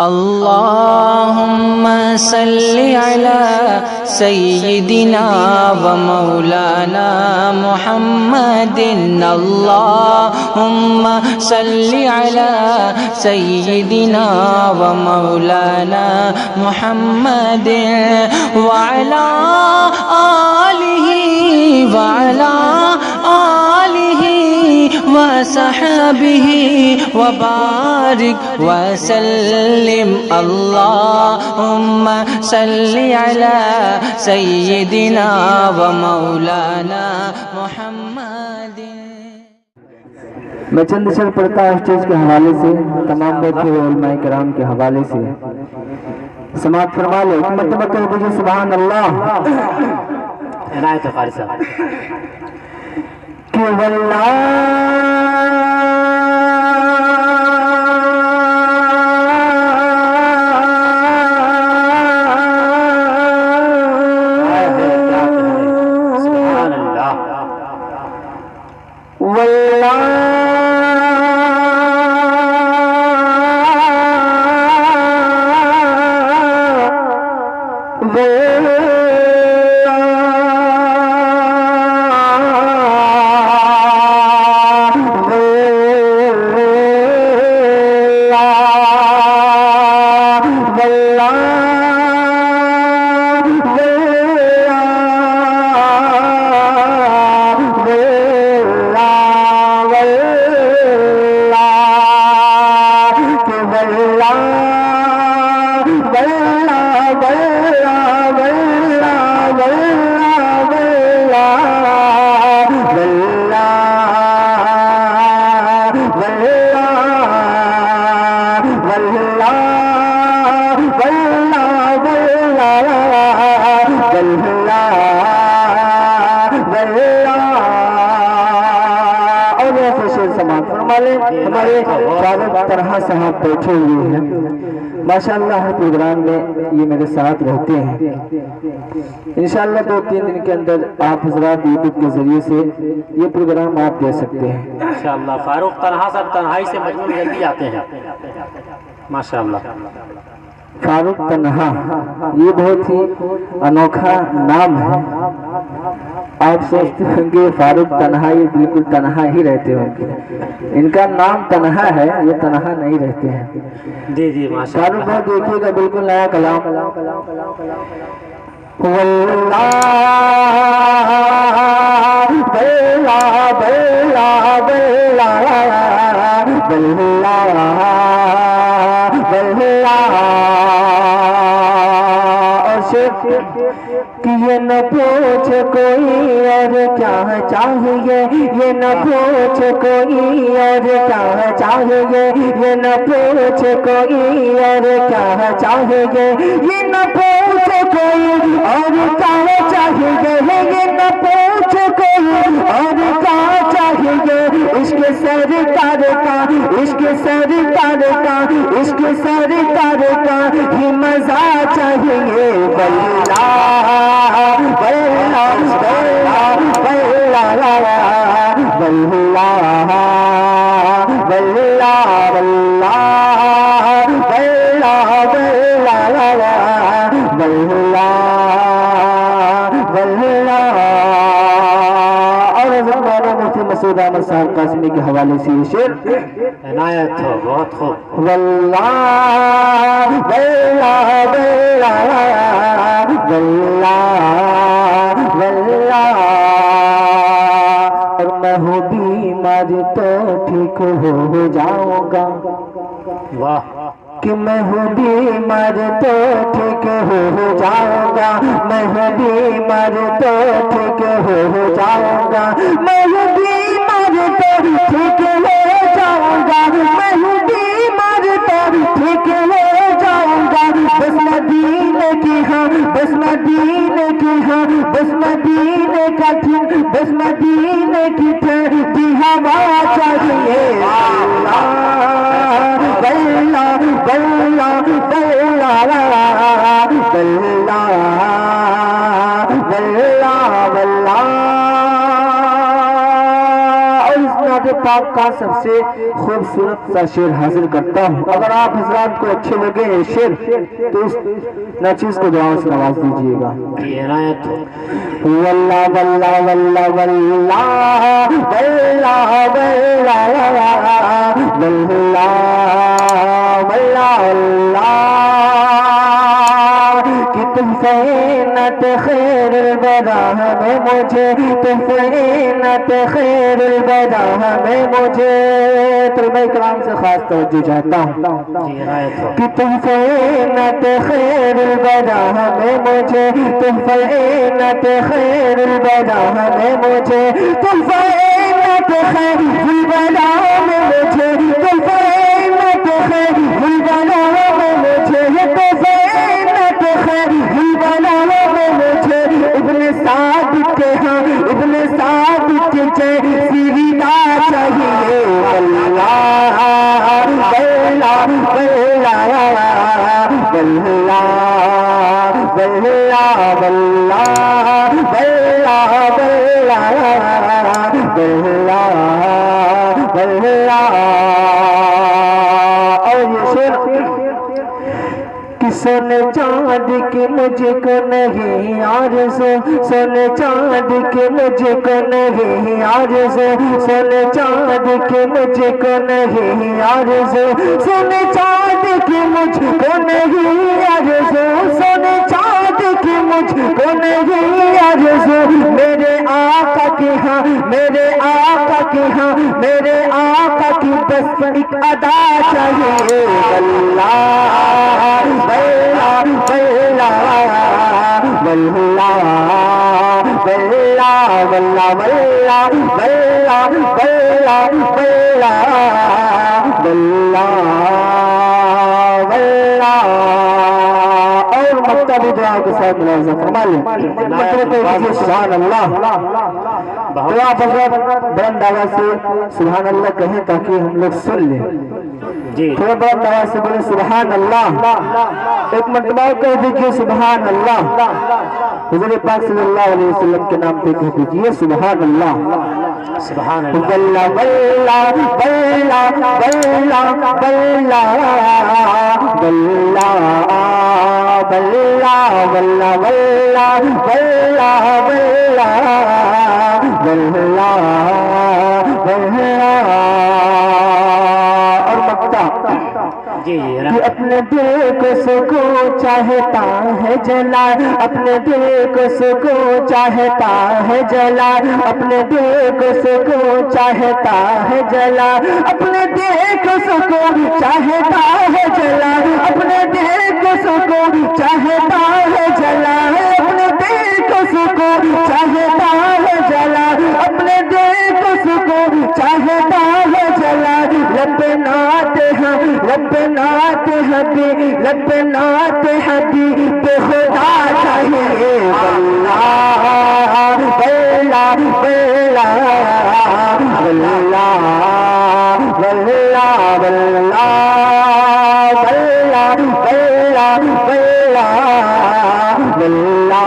اللہم صلی علی سیدنا و مولانا محمد اللہم صلی علی سیدنا و مولانا محمد وعلی آلہ وعلی آلہ وصحبہ وبارک وسلم اللہم صلی علی سیدنا و مولانا محمد۔ میں چند اشعار پڑھتا ہوں اسٹیج کے حوالے سے، تمام بیٹھے ہوئے علماء کرام کے حوالے سے سماعت فرما لے۔ ایک مرتبہ کہہ دیجیے سبحان اللہ۔ عنایت قاری صاحب کہ واللہ ہمارے فاروق طرح صاحب بیٹھے ہوئے ہیں، ماشاءاللہ ہر پروگرام میں یہ میرے ساتھ رہتے ہیں۔ انشاءاللہ 2-3 دن کے اندر آپ حضرات یوٹیوب کے ذریعے سے یہ پروگرام آپ دے سکتے ہیں انشاءاللہ۔ فاروق طرح صاحب تنہائی سے مجموع میں جلدی آتے ہیں ماشاءاللہ۔ فاروق تنہا یہ بہت ہی انوکھا نام ہے۔ آپ سوچتے ہوں گے فاروق تنہا، یہ بالکل تنہا ہی رہتے ہوں گے، ان کا نام تنہا ہے، یہ تنہا نہیں رہتے ہیں۔ جی جی ماشاءاللہ۔ فاروق بھائی دیکھیے گا بالکل نیا کلام۔ واللہ بلا بلا بلا بلا کہ یہ نہ پوچھ کوئی اور کیا چاہیے، یہ نہ پوچھ کوئی اور کیا چاہیے، یہ نہ پوچھ کوئی اور کیا چاہیے، یہ نہ پوچھ کوئی اور کیا چاہیے، یہ نہ پوچھ کوئی اور کیا چاہیے۔ عشق سرکار کا، عشق سرکار کا، عشق سرکار کا ہی مزہ چاہیے۔ واللہ واللہ واللہ واللہ واللہ مسعود احمد صاحب قاسمی کے حوالے سے یہ شعر عنایت ہو، بہت خوب۔ واللہ واللہ واللہ واللہ واللہ، اور میں ہوں بیمار تو ٹھیک ہو جاؤں گا، واہ کہ میں ہوں بیمار تو ٹھیک ہو جاؤں گا، میں ہوں بیمار تو ٹھیک ہو جاؤں گا، میں ہوں بیمار تو ٹھیک ہو جاؤں گا، میں ہوں بیمار تو ٹھیک ہو جاؤں گا۔ بس مدینے کی ہاں، بس مدینے کی ہاں، بس مدینے کا ٹھن، بس مدینے کی ٹھنڈی ہوا چاہیے۔ اللہ پاک کا سب سے خوبصورت سا شعر حاصل کرتا ہوں. اگر آپ حضرات کو اچھے لگے یہ شعر تو اس ناچیز کو دعاؤں سے نواز دیجیے گا. جی عنایت ہو. واللہ واللہ واللہ واللہ واللہ واللہ واللہ واللہ کہ تم فینت خیر البراہ میں مجھے، تم فینت خیر البراہ میں مجھے. طلبہ کرام سے خاص توجہ چاہتا ہوں جی عنایت ہو. کہ تم فینت خیر البراہ میں مجھے، تم فینت خیر البراہ میں مجھے، تم فینت خیر البراہ میں مجھے، تم فینت خیر البراہ میں مجھے، تم فینت خیر البراہ میں مجھے. ابن صادق کے ہاں ابن صادق کے جیسی ردا چاہیے. واللہ واللہ واللہ واللہ واللہ واللہ واللہ. اور یہ شعر کہ سونے چاند کی مجھ کو نہیں آرزو، سونے چاند کی مجھ کو نہیں آرزو، سونے چاند کی مجھ کو نہیں آرزو، سونے چاند کی مجھ کو نہیں آرزو، سونے چاند کی مجھ کو نہیں آرزو. میرے آقا کی ہاں میرے آقا کی ہاں میرے آقا کی بس ایک ادا چاہیے. واللہ واللہ واللہ واللہ واللہ واللہ واللہ واللہ واللہ. اور مکتبی دعا کے ساتھ ملازم فرما لیں. سبحان اللہ. تو آپ حضرات بلند آواز سے سبحان اللہ کہیں تاکہ ہم لوگ سن لیں. جی تھوڑا بلند آواز سے بولیں سبحان اللہ. ایک مرتبہ کہہ دیجیے سبحان اللہ. حضور پاک صلی اللہ علیہ وسلم کے نام پہ کہہ دیجیے سبحان اللہ. سبحان اللہ. واللہ واللہ واللہ واللہ واللہ واللہ واللہ واللہ واللہ واللہ واللہ. اور مقطع جی جی کہ اپنے دل کو سکون چاہتا ہے جلا، اپنے دل کو سکون چاہتا ہے جلا، اپنے دل کو سکون چاہتا ہے جلا، اپنے دل کو سکون چاہتا ہے جلا، اپنے دل کو سکون چاہتا ہے جلا، اپنے دل کو سکون چاہتا ہے جلا، اپنے دل کو سکون چاہتا ہے جلا. رب نات حبی رب نات حبی بے خدا چاہیے. واللہ واللہ واللہ واللہ واللہ واللہ واللہ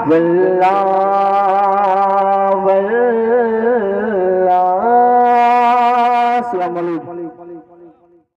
واللہ واللہ السلام علیکم.